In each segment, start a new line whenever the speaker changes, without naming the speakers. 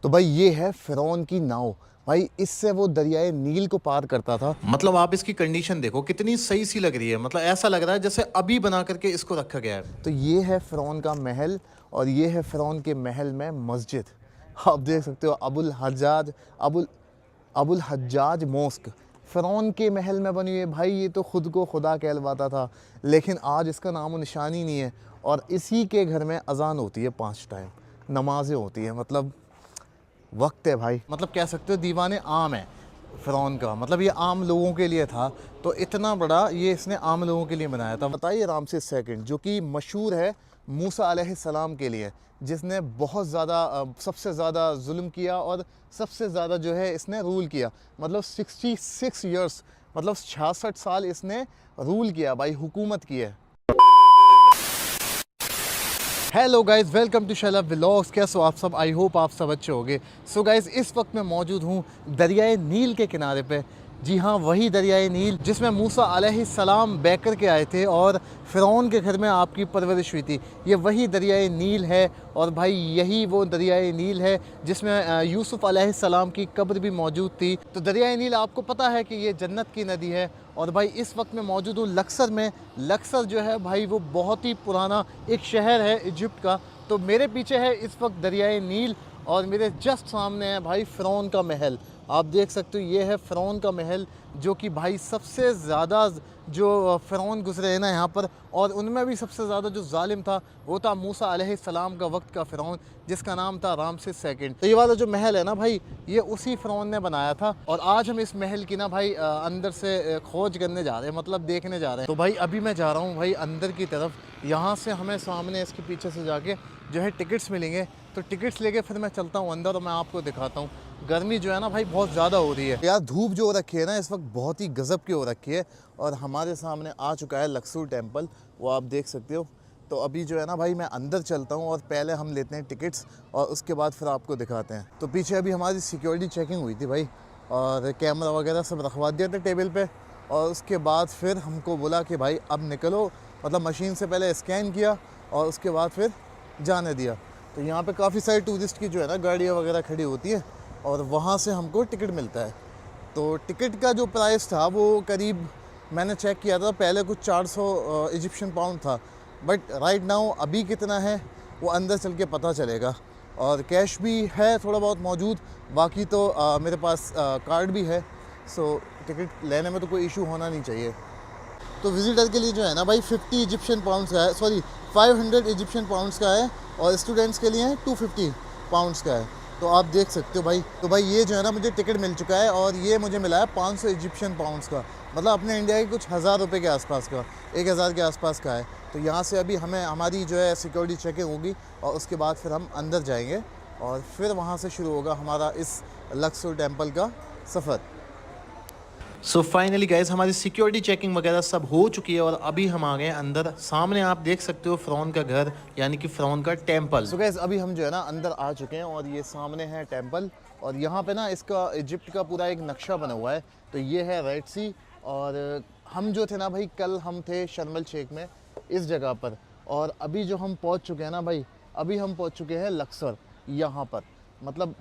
तो भाई ये है फ़िरौन की नाव। भाई इससे वो दरियाए नील को पार करता था।
मतलब आप इसकी कंडीशन देखो कितनी सही सी लग रही है। मतलब ऐसा लग रहा है जैसे अभी बना करके इसको रखा गया है।
तो ये है फ़िरौन का महल और ये है फ़िरौन के महल में मस्जिद। आप देख सकते हो अबुल अबुल हज्जाज मॉस्क फ़िरौन के महल में बनी हुई है। भाई ये तो ख़ुद को खुदा कहलवाता था, लेकिन आज इसका नामो निशान ही नहीं है। और इसी के घर में अज़ान होती है 5 टाइम, नमाज़ें होती हैं। मतलब वक्त है भाई। मतलब कह सकते हो दीवाने आम है फ़िरौन का। मतलब ये आम लोगों के लिए था, तो इतना बड़ा ये इसने आम लोगों के लिए बनाया था। बताइए रामसेस सेकंड जो कि मशहूर है मूसा अलैहिस्सलाम के लिए, जिसने बहुत ज़्यादा सबसे ज़्यादा जुल्म किया और सबसे ज़्यादा जो है इसने रूल किया। मतलब 66 ईयर्स, मतलब 66 साल इसने रूल किया भाई, हुकूमत की है। Hello guys, welcome to Shailab vlogs. कैसे हो आप सब? आई होप आप सब अच्छे होंगे। सो गाइज़, इस वक्त मैं मौजूद हूँ दरियाए नील के किनारे पे। जी हाँ, वही दरियाए नील जिसमें मूसा अलैहिस्सलाम बैठ कर के आए थे और फ़िरौन के घर में आपकी परवरिश हुई थी। ये वही दरियाए नील है और भाई यही वो दरियाए नील है जिसमें यूसुफ़ अलैहिस्सलाम की कब्र भी मौजूद थी। तो दरियाए नील आपको पता है कि ये जन्नत की नदी है। और भाई इस वक्त मैं मौजूद हूँ लक्सर में। लक्सर जो है भाई वो बहुत ही पुराना एक शहर है इजिप्ट का। तो मेरे पीछे है इस वक्त दरियाए नील और मेरे जस्ट सामने है भाई फ़िरौन का महल। आप देख सकते हो ये है फ़िरौन का महल, जो कि भाई सबसे ज़्यादा जो फ़िरौन गुजरे हैं ना यहाँ पर, और उनमें भी सबसे ज़्यादा जो जालिम था वो था मूसा अलैहिस्सलाम का वक्त का फ़िरौन, जिसका नाम था रामसेस सेकंड। तो ये वाला जो महल है ना भाई, ये उसी फ़िरौन ने बनाया था। और आज हम इस महल की ना भाई अंदर से खोज करने जा रहे हैं, मतलब देखने जा रहे हैं। तो भाई अभी मैं जा रहा हूँ भाई अंदर की तरफ। यहाँ से हमें सामने इसके पीछे से जाके जो है टिकट्स मिलेंगे, तो टिकट्स लेके फिर मैं चलता हूँ अंदर और मैं आपको दिखाता हूँ। गर्मी जो है ना भाई बहुत ज़्यादा हो रही है यार। धूप जो हो रखी है ना इस वक्त बहुत ही गज़ब की हो रखी है। और हमारे सामने आ चुका है लक्सर टेम्पल, वो आप देख सकते हो। तो अभी जो है ना भाई मैं अंदर चलता हूँ और पहले हम लेते हैं टिकट्स और उसके बाद फिर आपको दिखाते हैं। तो पीछे अभी हमारी सिक्योरिटी चेकिंग हुई थी भाई, और कैमरा वगैरह सब रखवा दिया था टेबल पे। और उसके बाद फिर हमको बोला कि भाई अब निकलो, मतलब मशीन से पहले स्कैन किया और उसके बाद फिर जाने दिया। तो यहाँ पे काफ़ी सारे टूरिस्ट की जो है ना गाड़ियाँ वगैरह खड़ी होती है और वहाँ से हमको टिकट मिलता है। तो टिकट का जो प्राइस था वो करीब, मैंने चेक किया था पहले कुछ 400 इजिप्शियन पाउंड था, बट राइट नाउ अभी कितना है वो अंदर चल के पता चलेगा। और कैश भी है थोड़ा बहुत मौजूद, बाकी तो मेरे पास कार्ड भी है। सो टिकट लेने में तो कोई इशू होना नहीं चाहिए। तो विज़िटर के लिए जो है ना भाई 50 इजिप्शियन पाउंड्स का है, सॉरी 500 इजिप्शियन पाउंड्स का है, और स्टूडेंट्स के लिए 250 पाउंड्स का है। तो आप देख सकते हो भाई। तो भाई ये जो है ना मुझे टिकट मिल चुका है और ये मुझे मिला है 500 इजिप्शियन पाउंड्स का, मतलब अपने इंडिया के कुछ 1000 रुपये के आसपास का, 1000 के आसपास का है। तो यहाँ से अभी हमारी जो है सिक्योरिटी चेकिंग होगी और उसके बाद फिर हम अंदर जाएंगे और फिर वहाँ से शुरू होगा हमारा इस लक्सर टेम्पल का सफ़र।
सो फाइनली गाइज हमारी सिक्योरिटी चेकिंग वगैरह सब हो चुकी है और अभी हम आ गए अंदर। सामने आप देख सकते हो फ़िरौन का घर, यानी कि फ़िरौन का टेम्पल।
सो गाइस अभी हम जो है ना अंदर आ चुके हैं और ये सामने है टेम्पल। और यहाँ पे ना इसका इजिप्ट का पूरा एक नक्शा बना हुआ है। तो ये है रेड सी। और हम जो थे ना भाई, कल हम थे शर्म एल शेख में इस जगह पर, और अभी जो हम पहुँच चुके हैं ना भाई, अभी हम पहुँच चुके हैं लक्सर यहाँ पर। मतलब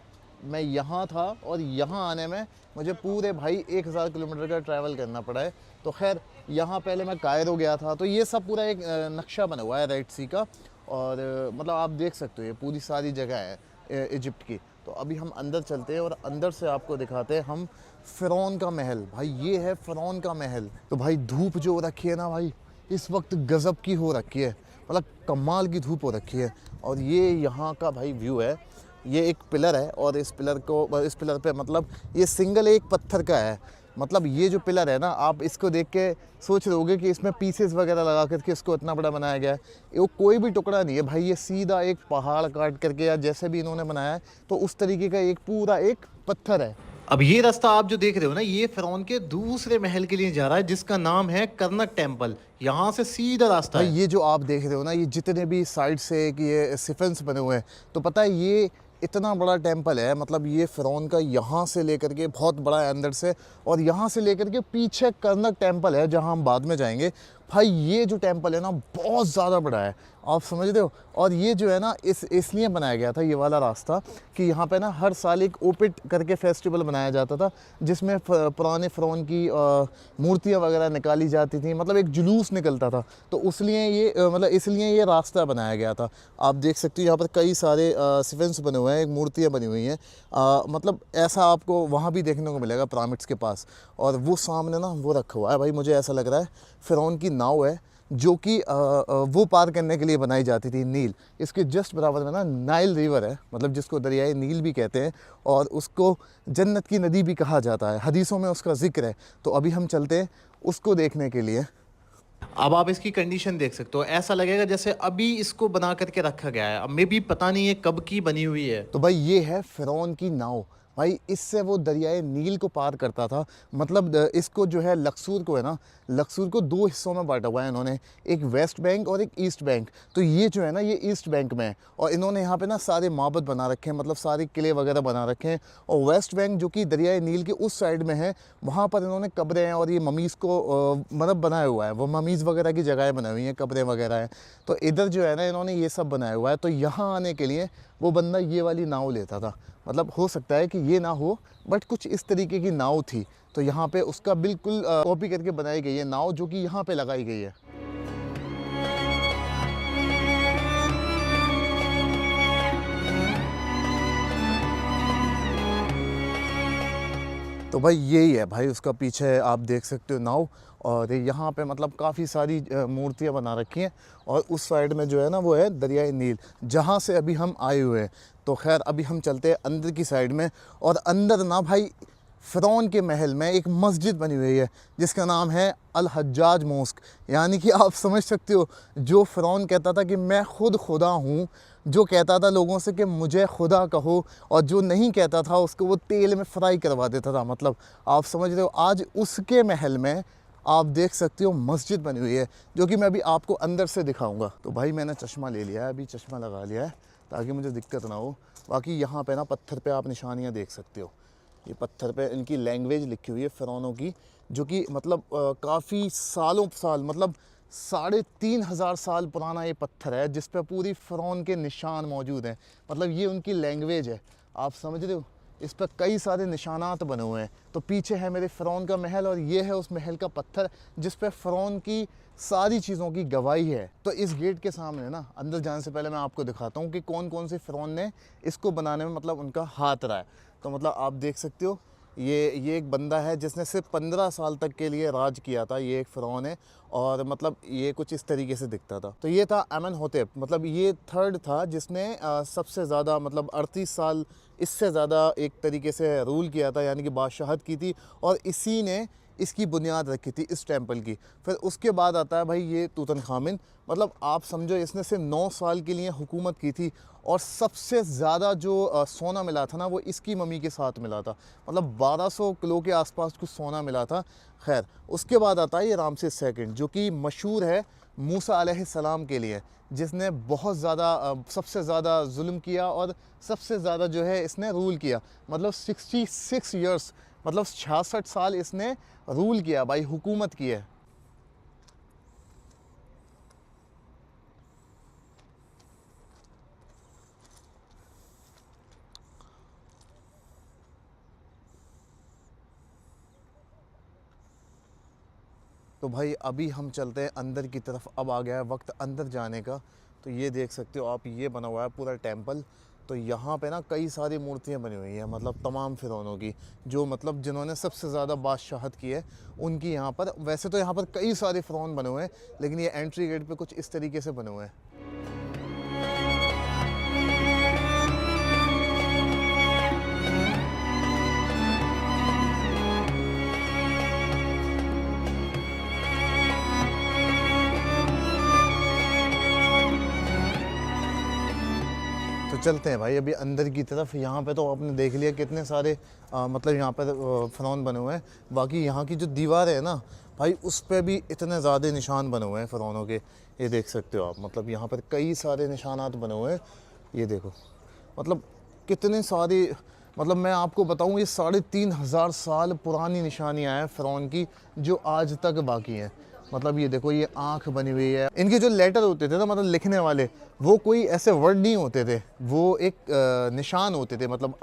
मैं यहाँ था और यहाँ आने में मुझे पूरे भाई 1000 किलोमीटर का ट्रैवल करना पड़ा है। तो खैर यहाँ पहले मैं कायरो गया था। तो ये सब पूरा एक नक्शा बना हुआ है रेड सी का। और मतलब आप देख सकते हो ये पूरी सारी जगह है इजिप्ट की। तो अभी हम अंदर चलते हैं और अंदर से आपको दिखाते हैं हम फ़िरौन का महल। भाई ये है फ़िरौन का महल। तो भाई धूप जो हो रखी है ना भाई, इस वक्त गज़ब की हो रखी है, मतलब कमाल की धूप हो रखी है। और ये यहाँ का भाई व्यू है। ये एक पिलर है और इस पिलर पे मतलब ये सिंगल एक पत्थर का है। मतलब ये जो पिलर है ना, आप इसको देख के सोच रहे होगे कि इसमें पीसेस वगैरह लगा करके इसको इतना बड़ा बनाया गया है। वो कोई भी टुकड़ा नहीं है भाई, ये सीधा एक पहाड़ काट करके या जैसे भी इन्होंने बनाया है तो उस तरीके का एक पूरा एक पत्थर है।
अब ये रास्ता आप जो देख रहे हो ना, ये फ़िरौन के दूसरे महल के लिए जा रहा है जिसका नाम है करनक टेम्पल। यहाँ से सीधा रास्ता
भाई
है।
ये जो आप देख रहे हो ना, ये जितने भी साइड से कि ये सिफन्स बने हुए हैं, तो पता है ये इतना बड़ा टेंपल है। मतलब ये फ़िरौन का यहाँ से लेकर के बहुत बड़ा है अंदर से, और यहाँ से लेकर के पीछे करनक टेंपल है जहाँ हम बाद में जाएंगे। भाई ये जो टेंपल है ना बहुत ज़्यादा बड़ा है, आप समझ रहे हो। और ये जो है ना इसलिए बनाया गया था ये वाला रास्ता कि यहाँ पे ना हर साल एक ओपिट करके फेस्टिवल बनाया जाता था, जिसमें पुराने फ़िरौन की मूर्तियाँ वगैरह निकाली जाती थी, मतलब एक जुलूस निकलता था। तो उसलिए ये मतलब इसलिए ये रास्ता बनाया गया था। आप देख सकते हो यहाँ पर कई सारे सिफेंस बने हुए हैं, एक मूर्तियाँ बनी हुई हैं। मतलब ऐसा आपको वहाँ भी देखने को मिलेगा पिरामिड्स के पास। और वो सामने ना वो रखा हुआ है भाई, मुझे ऐसा लग रहा है फ़िरौन की नाव है, जो कि वो पार करने के लिए बनाई जाती थी नील। इसके जस्ट बराबर में ना नाइल रिवर है, मतलब जिसको दरियाए नील भी कहते हैं, और उसको जन्नत की नदी भी कहा जाता है, हदीसों में उसका जिक्र है। तो अभी हम चलते हैं उसको देखने के लिए।
अब आप इसकी कंडीशन देख सकते हो, ऐसा लगेगा जैसे अभी इसको बना करके रखा गया है। अब मे भी पता नहीं है कब की बनी हुई है।
तो भाई ये है फ़िरौन की नाव। भाई इससे वो दरियाए नील को पार करता था। मतलब इसको जो है लक्सूर को है ना, लक्सूर को दो हिस्सों में बांटा हुआ है इन्होंने, एक वेस्ट बैंक और एक ईस्ट बैंक। तो ये जो है ना ये ईस्ट बैंक में है, और इन्होंने यहाँ पे ना सारे माबद बना रखे हैं, मतलब सारे किले वगैरह बना रखे हैं। और वेस्ट बैंक जो कि दरियाए नील के उस साइड में है, वहाँ पर इन्होंने कब्रें हैं और ये ममीज़ को मतलब बनाया हुआ है, वो ममीज़ वगैरह की जगहें बनाई हुई हैं, कब्रें वगैरह हैं। तो इधर जो है ना इन्होंने ये सब बनाया हुआ है। तो यहाँ आने के लिए वो बंदा ये वाली नाव लेता था। मतलब हो सकता है कि ये ना हो, बट कुछ इस तरीके की नाव थी। तो यहाँ पे उसका बिल्कुल कॉपी करके बनाई गई है नाव, जो कि यहाँ पे लगाई गई है। तो भाई यही है भाई, उसका पीछे आप देख सकते हो नाव। और यहाँ पे मतलब काफ़ी सारी मूर्तियाँ बना रखी हैं। और उस साइड में जो है ना वो है दरियाए नील, जहाँ से अभी हम आए हुए हैं। तो खैर अभी हम चलते हैं अंदर की साइड में। और अंदर ना भाई फ़िरौन के महल में एक मस्जिद बनी हुई है, जिसका नाम है अल हज्जाज मॉस्क। यानी कि आप समझ सकते हो, जो फ़िरौन कहता था कि मैं खुद खुदा हूँ, जो कहता था लोगों से कि मुझे खुदा कहो, और जो नहीं कहता था उसको वो तेल में फ्राई करवा देता था। मतलब आप समझ रहे हो, आज उसके महल में आप देख सकते हो मस्जिद बनी हुई है, जो कि मैं अभी आपको अंदर से दिखाऊंगा। तो भाई मैंने चश्मा ले लिया है, अभी चश्मा लगा लिया है ताकि मुझे दिक्कत ना हो। बाकी यहाँ पे ना पत्थर पे आप निशानियाँ देख सकते हो, ये पत्थर पे इनकी लैंग्वेज लिखी हुई है फ़िरौनों की, जो कि मतलब काफ़ी सालों साल, मतलब 3,500 साल पुराना ये पत्थर है, जिस पे पूरी फ़िरौन के निशान मौजूद हैं। मतलब ये उनकी लैंग्वेज है, आप समझ रहे हो। इस पर कई सारे निशानात बने हुए हैं। तो पीछे है मेरे फ़िरौन का महल, और ये है उस महल का पत्थर जिस पे फ़िरौन की सारी चीज़ों की गवाही है। तो इस गेट के सामने ना अंदर जाने से पहले मैं आपको दिखाता हूँ कि कौन कौन से फ़िरौन ने इसको बनाने में मतलब उनका हाथ रहा है। तो मतलब आप देख सकते हो, ये एक बंदा है जिसने सिर्फ 15 साल तक के लिए राज किया था। ये एक फ़िरौन है, और मतलब ये कुछ इस तरीके से दिखता था। तो ये था अमेनहोतेप, मतलब ये थर्ड था जिसने सबसे ज़्यादा मतलब 38 साल इससे ज़्यादा एक तरीके से रूल किया था, यानी कि बादशाहत की थी, और इसी ने इसकी बुनियाद रखी थी इस टेंपल की। फिर उसके बाद आता है भाई ये तूतनखामिन। मतलब आप समझो इसने सिर्फ 9 साल के लिए हुकूमत की थी, और सबसे ज़्यादा जो सोना मिला था ना वो इसकी मम्मी के साथ मिला था। मतलब 1200 किलो के आसपास कुछ सोना मिला था। खैर उसके बाद आता है ये रामसेस सेकंड, जो कि मशहूर है मूसा अलैहिस्सलाम के लिए, जिसने बहुत ज़्यादा सबसे ज़्यादा जुल्म किया और सबसे ज़्यादा जो है इसने रूल किया। मतलब 66 ईयर्स, मतलब 66 साल इसने रूल किया भाई, हुकूमत की है। तो भाई अभी हम चलते हैं अंदर की तरफ, अब आ गया है वक्त अंदर जाने का। तो ये देख सकते हो आप, ये बना हुआ है पूरा टेंपल। तो यहाँ पे ना कई सारी मूर्तियाँ बनी हुई हैं, मतलब तमाम फ़िरौनों की, जो मतलब जिन्होंने सबसे ज़्यादा बादशाहत की है उनकी यहाँ पर। वैसे तो यहाँ पर कई सारे फ़िरौन बने हुए हैं, लेकिन ये एंट्री गेट पे कुछ इस तरीके से बने हुए हैं। तो चलते हैं भाई अभी अंदर की तरफ। यहाँ पे तो आपने देख लिया कितने सारे मतलब यहाँ पर फ़िरौन बने हुए हैं। बाकी यहाँ की जो दीवार है ना भाई, उस पर भी इतने ज़्यादा निशान बने हुए हैं फ़िरौनों के, ये देख सकते हो आप। मतलब यहाँ पर कई सारे निशानात बने हुए हैं, ये देखो। मतलब कितने सारे, मतलब मैं आपको बताऊँ ये 3,500 साल पुरानी निशानियाँ हैं फ़िरौन की, जो आज तक बाकी हैं। मतलब ये देखो, ये आँख बनी हुई है। इनके जो लेटर होते थे ना, मतलब लिखने वाले, वो कोई ऐसे वर्ड नहीं होते थे, वो एक निशान होते थे। मतलब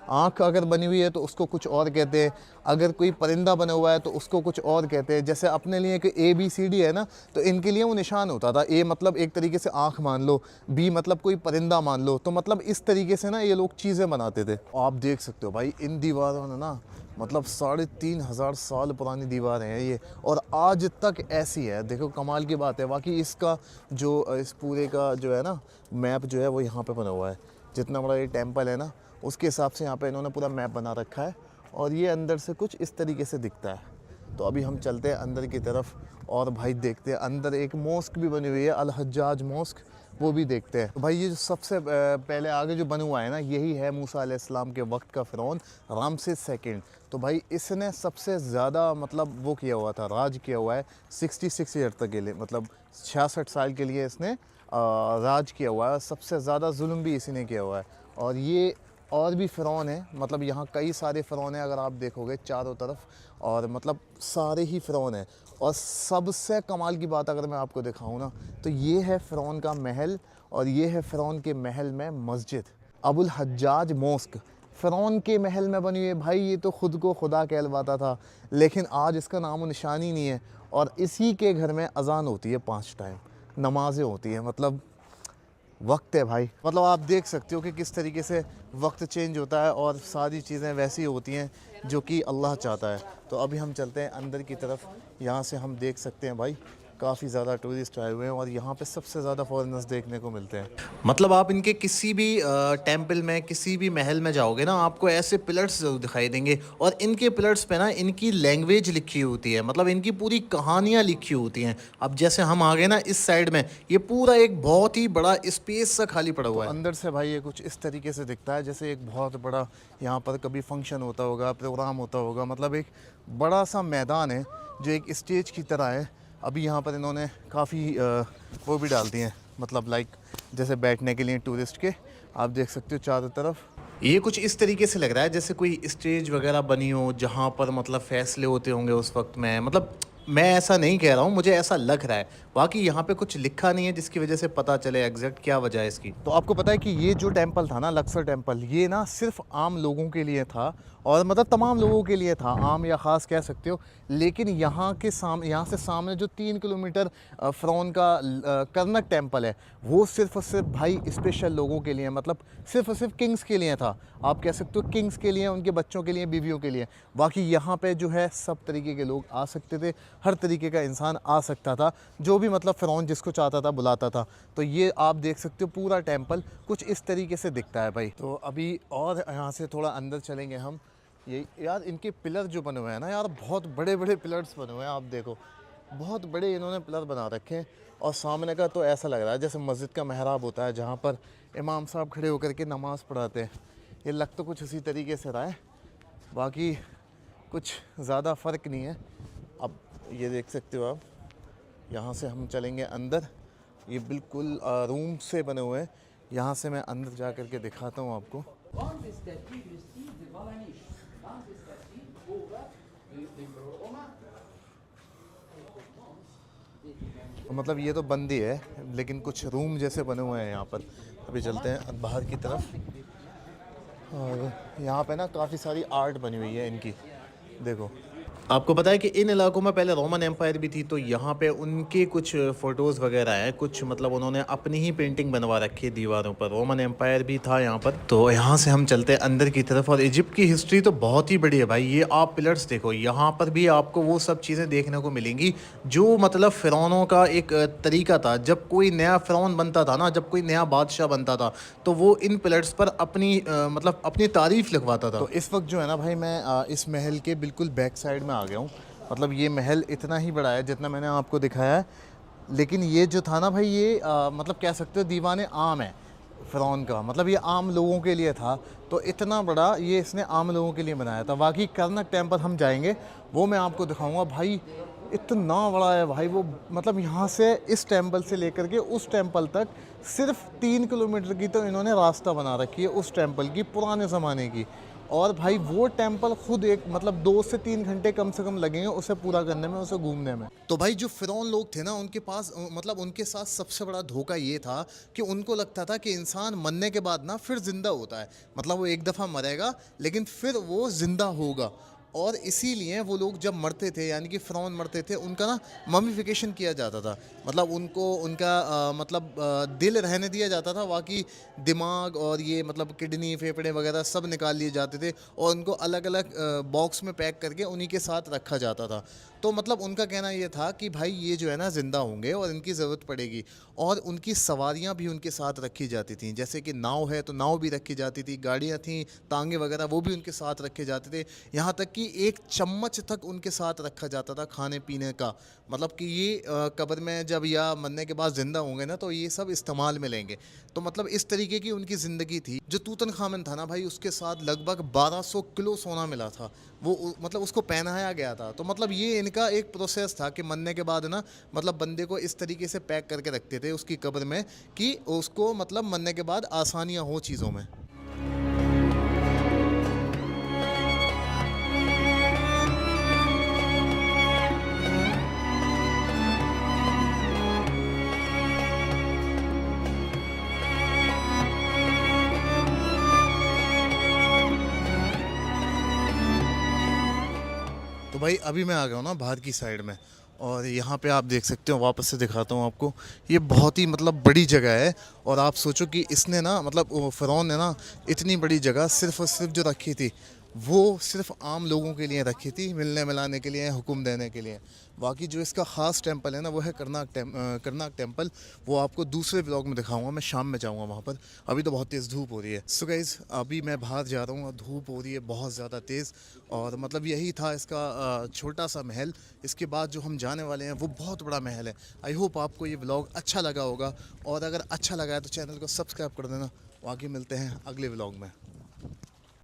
आँख अगर बनी हुई है तो उसको कुछ और कहते हैं, अगर कोई परिंदा बना हुआ है तो उसको कुछ और कहते हैं। जैसे अपने लिए कि ABCD है ना, तो इनके लिए वो निशान होता था। A मतलब एक तरीके से आँख मान लो, B मतलब कोई परिंदा मान लो। तो मतलब इस तरीके से ना ये लोग चीज़ें बनाते थे। आप देख सकते हो भाई, इन दीवारों ने ना, मतलब 3,500 साल पुरानी दीवारें हैं ये, और आज तक ऐसी है। देखो कमाल की बात है। बाकी इसका जो इस पूरे का जो है ना मैप जो है वो यहाँ पे बना हुआ है। जितना बड़ा ये टेंपल है ना, उसके हिसाब से यहाँ पे इन्होंने पूरा मैप बना रखा है। और ये अंदर से कुछ इस तरीके से दिखता है। तो अभी हम चलते हैं अंदर की तरफ और भाई देखते हैं। अंदर एक मॉस्क भी बनी हुई है, अल हज्जाज मॉस्क, वो भी देखते हैं। तो भाई ये जो सबसे पहले आगे जो बना हुआ है ना, यही है मूसा अलैहिस्सलाम के वक्त का फ़िरौन रामसेस II। तो भाई इसने सबसे ज़्यादा मतलब वो किया हुआ था, राज किया हुआ है 66 ईयर तक के लिए, मतलब 66 साल के लिए इसने राज किया हुआ है। सबसे ज़्यादा जुल्म भी इसी ने किया हुआ है। और ये और भी फ़िरौन है, मतलब यहाँ कई सारे फ़िरौन हैं अगर आप देखोगे चारों तरफ, और मतलब सारे ही फ़िरौन हैं। और सबसे कमाल की बात अगर मैं आपको दिखाऊं ना, तो ये है फ़िरौन का महल, और ये है फ़िरौन के महल में मस्जिद, अबुल हज्जाज मॉस्क। फ़िरौन के महल में बनी हुई है भाई। ये तो ख़ुद को खुदा कहलवाता था, लेकिन आज इसका नामो निशान ही नहीं है। और इसी के घर में अज़ान होती है 5 टाइम, नमाज़ें होती हैं। मतलब वक्त है भाई। मतलब आप देख सकते हो कि किस तरीके से वक्त चेंज होता है, और सारी चीज़ें वैसी होती हैं जो कि अल्लाह चाहता है। तो अभी हम चलते हैं अंदर की तरफ। यहाँ से हम देख सकते हैं भाई, काफ़ी ज़्यादा टूरिस्ट आए हुए हैं, और यहाँ पे सबसे ज़्यादा फॉरेनर्स देखने को मिलते हैं।
मतलब आप इनके किसी भी टेम्पल में, किसी भी महल में जाओगे ना, आपको ऐसे पिलर्स ज़रूर दिखाई देंगे। और इनके पिलर्स पे ना इनकी लैंग्वेज लिखी होती है, मतलब इनकी पूरी कहानियाँ लिखी होती हैं। अब जैसे हम आ गए ना इस साइड में, ये पूरा एक बहुत ही बड़ा स्पेस सा खाली पड़ा हुआ है।
अंदर से भाई ये कुछ इस तरीके से दिखता है जैसे एक बहुत बड़ा यहाँ पर कभी फंक्शन होता होगा, प्रोग्राम होता होगा। मतलब एक बड़ा सा मैदान है जो एक स्टेज की तरह है। अभी यहाँ पर इन्होंने काफ़ी वो भी डाल दिए हैं, मतलब लाइक जैसे बैठने के लिए टूरिस्ट के। आप देख सकते हो चारों तरफ।
ये कुछ इस तरीके से लग रहा है जैसे कोई स्टेज वगैरह बनी हो, जहाँ पर मतलब फैसले होते होंगे उस वक्त में। मतलब मैं ऐसा नहीं कह रहा हूँ, मुझे ऐसा लग रहा है। बाकी यहाँ पे कुछ लिखा नहीं है जिसकी वजह से पता चले एग्जैक्ट क्या वजह है इसकी।
तो आपको पता है कि ये जो टेंपल था ना, लक्सर टेंपल, ये ना सिर्फ आम लोगों के लिए था, और मतलब तमाम लोगों के लिए था, आम या ख़ास कह सकते हो। लेकिन यहाँ से सामने जो 3 किलोमीटर फ़िरौन का करनक टेंपल है, वो सिर्फ और सिर्फ भाई स्पेशल लोगों के लिए, मतलब सिर्फ और सिर्फ किंग्स के लिए था। आप कह सकते हो किंग्स के लिए, उनके बच्चों के लिए, बीवियों के लिए। बाकी यहाँ पे जो है सब तरीके के लोग आ सकते थे, हर तरीके का इंसान आ सकता था, जो भी मतलब फ़िरौन जिसको चाहता था बुलाता था। तो ये आप देख सकते हो पूरा टेंपल कुछ इस तरीके से दिखता है भाई। तो अभी और यहाँ से थोड़ा अंदर चलेंगे हम। ये यार इनके पिलर जो बने हुए हैं ना यार, बहुत बड़े बड़े पिलर्स बने हुए हैं। आप देखो बहुत बड़े इन्होंने पिलर बना रखे हैं। और सामने का तो ऐसा लग रहा है जैसे मस्जिद का मेहराब होता है, जहाँ पर इमाम साहब खड़े होकर के नमाज़ पढ़ाते हैं। ये लग तो कुछ उसी तरीके से रहा है, बाकी कुछ ज़्यादा फ़र्क नहीं है। अब ये देख सकते हो आप, यहाँ से हम चलेंगे अंदर। ये बिल्कुल रूम से बने हुए हैं। यहाँ से मैं अंदर जा कर के दिखाता हूँ आपको। मतलब ये तो बंद ही है, लेकिन कुछ रूम जैसे बने हुए हैं यहाँ पर। अभी चलते हैं बाहर की तरफ। और यहाँ पे ना काफ़ी सारी आर्ट बनी हुई है इनकी, देखो।
आपको पता है कि इन इलाकों में पहले रोमन एम्पायर भी थी, तो यहाँ पे उनके कुछ फ़ोटोज़ वगैरह हैं। कुछ मतलब उन्होंने अपनी ही पेंटिंग बनवा रखी है दीवारों पर। रोमन एम्पायर भी था यहाँ पर। तो यहाँ से हम चलते हैं अंदर की तरफ। और इजिप्ट की हिस्ट्री तो बहुत ही बड़ी है भाई। ये आप पिलर्स देखो, यहाँ पर भी आपको वो सब चीज़ें देखने को मिलेंगी जो मतलब फ़िरौनों का एक तरीका था। जब कोई नया फ़िरौन बनता था ना, जब कोई नया बादशाह बनता था, तो वो इन पिलर्स पर अपनी मतलब अपनी तारीफ़ लिखवाता था।
तो इस वक्त जो है ना भाई, मैं इस महल के बिल्कुल बैक साइड में आ गया हूँ। मतलब ये महल इतना ही बड़ा है जितना मैंने आपको दिखाया है, लेकिन ये जो था ना भाई, ये मतलब कह सकते हो दीवाने आम है फ़िरौन का। मतलब ये आम लोगों के लिए था, तो इतना बड़ा ये इसने आम लोगों के लिए बनाया था। बाकी करनक टेंपल हम जाएंगे, वो मैं आपको दिखाऊंगा भाई। इतना बड़ा है भाई वो। मतलब यहाँ से इस टेंपल से लेकर के उस टेंपल तक सिर्फ 3 किलोमीटर की तो इन्होंने रास्ता बना रखी है उस टेंपल की, पुराने ज़माने की। और भाई वो टेम्पल खुद एक मतलब 2 से 3 घंटे कम से कम लगेंगे उसे पूरा करने में, उसे घूमने में। तो भाई जो फिरौन लोग थे ना, उनके पास मतलब उनके साथ सबसे बड़ा धोखा ये था कि उनको लगता था कि इंसान मरने के बाद ना फिर जिंदा होता है, मतलब वो एक दफ़ा मरेगा लेकिन फिर वो जिंदा होगा। और इसीलिए वो लोग जब मरते थे, यानी कि फ़िरौन मरते थे, उनका ना ममीफिकेशन किया जाता था। मतलब उनको उनका दिल रहने दिया जाता था, बाकी दिमाग और ये मतलब किडनी फेफड़े वगैरह सब निकाल लिए जाते थे और उनको अलग अलग बॉक्स में पैक करके उन्हीं के साथ रखा जाता था। तो मतलब उनका कहना ये था कि भाई ये जो है ना ज़िंदा होंगे और इनकी ज़रूरत पड़ेगी, और उनकी सवारियाँ भी उनके साथ रखी जाती थीं। जैसे कि नाव है तो नाव भी रखी जाती थी, गाड़ियाँ थीं, तांगे वगैरह वो भी उनके साथ रखे जाते थे। यहाँ तक कि एक चम्मच तक उनके साथ रखा जाता था खाने पीने का। मतलब कि ये कब्र में जब या मरने के बाद ज़िंदा होंगे ना तो ये सब इस्तेमाल में लेंगे। तो मतलब इस तरीके की उनकी ज़िंदगी थी। जो तूतनखामन था ना भाई, उसके साथ लगभग 1200 किलो सोना मिला था। मतलब उसको पहनाया गया था। तो मतलब ये इनका एक प्रोसेस था कि मरने के बाद ना मतलब बंदे को इस तरीके से पैक करके रखते थे उसकी कब्र में कि उसको मतलब मरने के बाद आसानियाँ हो चीज़ों में। तो भाई अभी मैं आ गया हूँ ना बाहर की साइड में, और यहाँ पे आप देख सकते हो, वापस से दिखाता हूँ आपको। ये बहुत ही मतलब बड़ी जगह है, और आप सोचो कि इसने ना मतलब फ़िरौन ने ना इतनी बड़ी जगह सिर्फ़ और सिर्फ जो रखी थी वो सिर्फ आम लोगों के लिए रखी थी, मिलने मिलाने के लिए, हुक्म देने के लिए। बाकी जो इसका ख़ास टेंपल है ना वो है करनाक टेंपल। वो आपको दूसरे व्लॉग में दिखाऊंगा, मैं शाम में जाऊंगा वहाँ पर। अभी तो बहुत तेज़ धूप हो रही है। सो गाइज़ अभी मैं बाहर जा रहा हूँ और धूप हो रही है बहुत ज़्यादा तेज़, और मतलब यही था इसका छोटा सा महल। इसके बाद जो हम जाने वाले हैं वो बहुत बड़ा महल है। आई होप आपको ये व्लॉग अच्छा लगा होगा, और अगर अच्छा लगा है तो चैनल को सब्सक्राइब कर देना। आगे मिलते हैं अगले व्लॉग में।